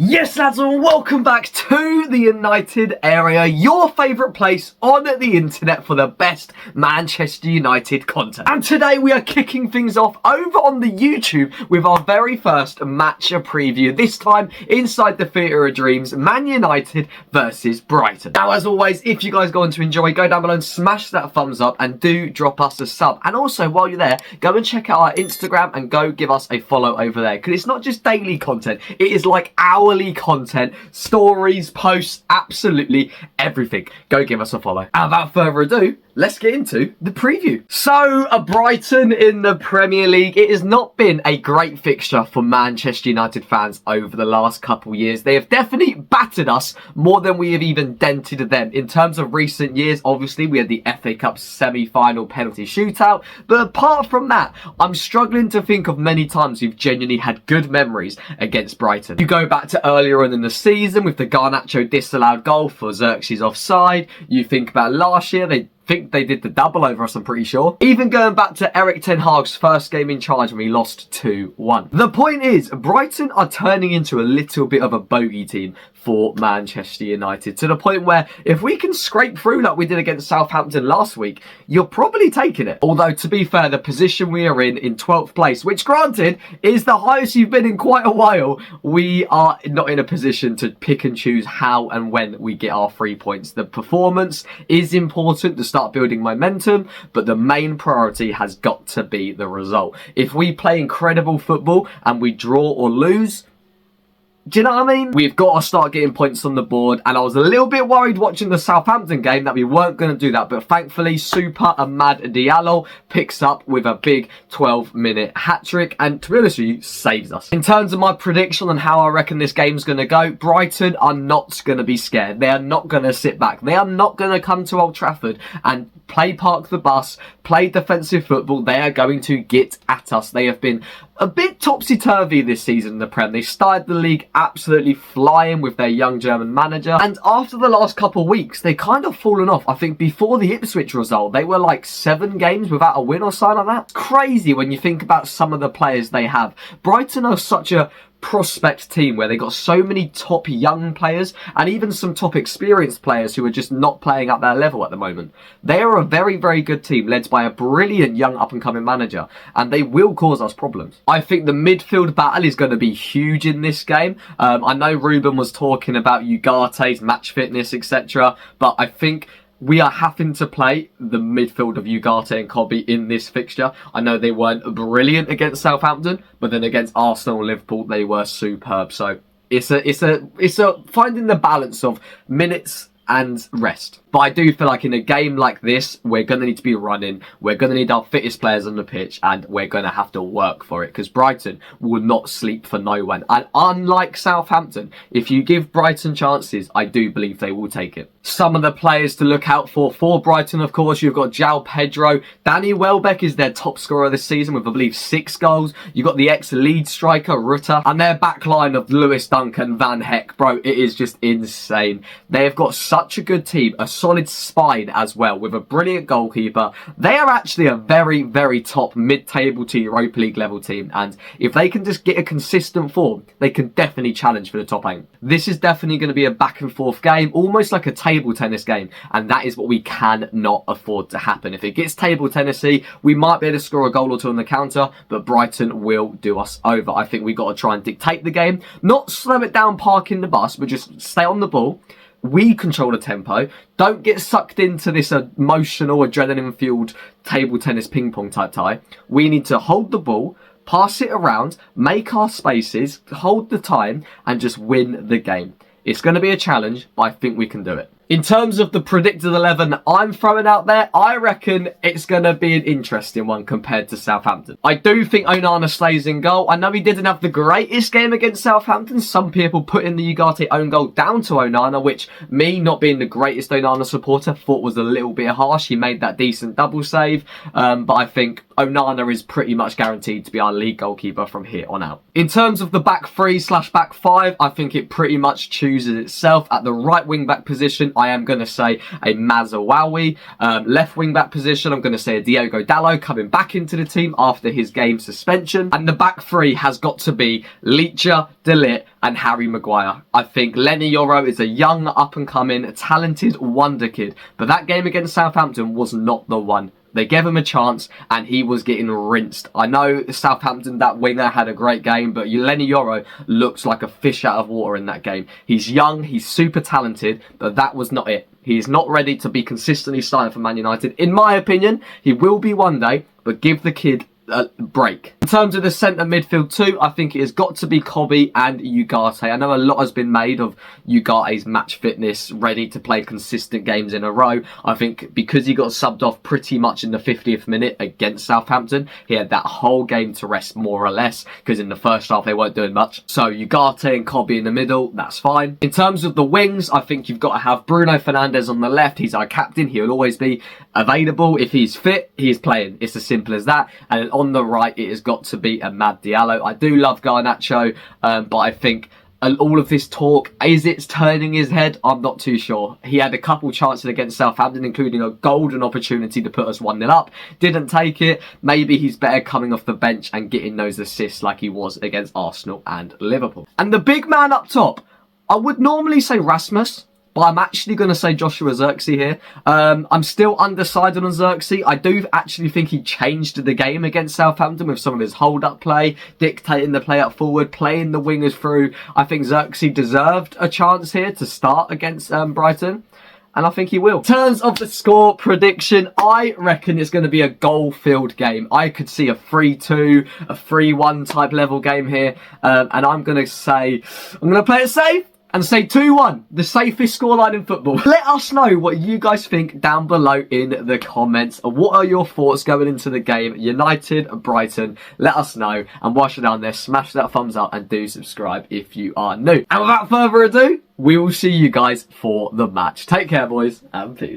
Yes lads, and welcome back to the United area, your favourite place on the internet for the best Manchester United content. And today we are kicking things off over on the YouTube with our very first match preview, this time inside the Theatre of Dreams, Man United versus Brighton. Now as always, if you guys go on to enjoy, go down below and smash that thumbs up and do drop us a sub. And also while you're there, go and check out our Instagram and go give us a follow over there, because it's not just daily content, it is like hourly content, stories, posts, absolutely everything. Go give us a follow. And without further ado, let's get into the preview. So, Brighton in the Premier League. It has not been a great fixture for Manchester United fans over the last couple of years. They have definitely battered us more than we have even dented them. In terms of recent years, obviously, we had the FA Cup semi-final penalty shootout. But apart from that, I'm struggling to think of many times we've genuinely had good memories against Brighton. You go back to earlier on in the season with the Garnacho disallowed goal for Zirkzee's offside. You think about last year, they did the double over us, I'm pretty sure. Even going back to Erik ten Hag's first game in charge when we lost 2-1. The point is, Brighton are turning into a little bit of a bogey team for Manchester United, to the point where if we can scrape through like we did against Southampton last week, you're probably taking it. Although, to be fair, the position we are in 12th place, which granted is the highest you've been in quite a while, we are not in a position to pick and choose how and when we get our 3 points. The performance is important to start building momentum, but the main priority has got to be the result. If we play incredible football and we draw or lose, do you know what I mean? We've got to start getting points on the board, and I was a little bit worried watching the Southampton game that we weren't going to do that, but thankfully Super Amad Diallo picks up with a big 12-minute hat-trick, and to be honest with you, saves us. In terms of my prediction on how I reckon this game's going to go, Brighton are not going to be scared. They are not going to sit back. They are not going to come to Old Trafford and play park the bus, play defensive football. They are going to get at us. They have been a bit topsy-turvy this season in the Prem. They started the league absolutely flying with their young German manager, and after the last couple of weeks, they kind of fallen off. I think before the Ipswich result, they were like 7 games without a win or something like that. It's crazy when you think about some of the players they have. Brighton are such a prospect team where they got so many top young players and even some top experienced players who are just not playing at their level at the moment. They are a very, very good team led by a brilliant young up-and-coming manager, and they will cause us problems. I think the midfield battle is going to be huge in this game. I know Ruben was talking about Ugarte's match fitness, etc., but I think we are having to play the midfield of Ugarte and Cobby in this fixture. I know they weren't brilliant against Southampton, but then against Arsenal and Liverpool, they were superb. So it's a finding the balance of minutes and rest. But I do feel like in a game like this, we're going to need to be running, we're going to need our fittest players on the pitch, and we're going to have to work for it, because Brighton will not sleep for no one. And unlike Southampton, if you give Brighton chances, I do believe they will take it. Some of the players to look out for Brighton, of course, you've got João Pedro. Danny Welbeck is their top scorer this season with, I believe, 6 goals. You've got the ex-Leeds striker, Rutter, and their back line of Lewis Dunk and Van Heck. Bro, it is just insane. They have got such a good team, a solid spine as well, with a brilliant goalkeeper. They are actually a very, very top mid-table to Europa League level team, and if they can just get a consistent form, they can definitely challenge for the top 8. This is definitely going to be a back and forth game, almost like a table tennis game, and that is what we cannot afford to happen. If it gets table tennisy, we might be able to score a goal or two on the counter, but Brighton will do us over. I think we've got to try and dictate the game, not slow it down parking the bus, but just stay on the ball. We control the tempo. Don't get sucked into this emotional, adrenaline-fueled table tennis ping-pong type tie. We need to hold the ball, pass it around, make our spaces, hold the time, and just win the game. It's going to be a challenge, but I think we can do it. In terms of the predicted 11 I'm throwing out there, I reckon it's going to be an interesting one compared to Southampton. I do think Onana stays in goal. I know he didn't have the greatest game against Southampton. Some people putting the Ugarte own goal down to Onana, which me, not being the greatest Onana supporter, thought was a little bit harsh. He made that decent double save, but I think Onana is pretty much guaranteed to be our league goalkeeper from here on out. In terms of the back 3/back 5, I think it pretty much chooses itself. At the right wing back position, I am going to say a Mazawawi. Left wing back position, I'm going to say a Diogo Dalot coming back into the team after his game suspension. And the back three has got to be Licha, De Ligt and Harry Maguire. I think Lenny Yoro is a young, up-and-coming, talented wonder kid. But that game against Southampton was not the one. They gave him a chance and he was getting rinsed. I know Southampton, that winger, had a great game, but Lenny Yoro looks like a fish out of water in that game. He's young, he's super talented, but that was not it. He is not ready to be consistently starting for Man United. In my opinion, he will be one day, but give the kid a break. In terms of the centre midfield too, I think it has got to be Kobe and Ugarte. I know a lot has been made of Ugarte's match fitness, ready to play consistent games in a row. I think because he got subbed off pretty much in the 50th minute against Southampton, he had that whole game to rest more or less, because in the first half they weren't doing much. So Ugarte and Kobe in the middle, that's fine. In terms of the wings, I think you've got to have Bruno Fernandes on the left. He's our captain. He'll always be available. If he's fit, he's playing. It's as simple as that. And on the right, it has got to be Amad Diallo. I do love Garnacho, but I think all of this talk, is it turning his head? I'm not too sure. He had a couple chances against Southampton, including a golden opportunity to put us 1-0 up. Didn't take it. Maybe he's better coming off the bench and getting those assists like he was against Arsenal and Liverpool. And the big man up top, I would normally say Rasmus, but I'm actually going to say Joshua Zirkzee here. I'm still undecided on Zirkzee. I do actually think he changed the game against Southampton with some of his hold-up play, dictating the play up forward, playing the wingers through. I think Zirkzee deserved a chance here to start against Brighton. And I think he will. In terms of the score prediction, I reckon it's going to be a goal-filled game. I could see a 3-2, a 3-1 type level game here. And I'm going to play it safe and say 2-1, the safest scoreline in football. Let us know what you guys think down below in the comments. What are your thoughts going into the game? United, Brighton, let us know. And whilst you're down there, smash that thumbs up and do subscribe if you are new. And without further ado, we will see you guys for the match. Take care, boys, and peace.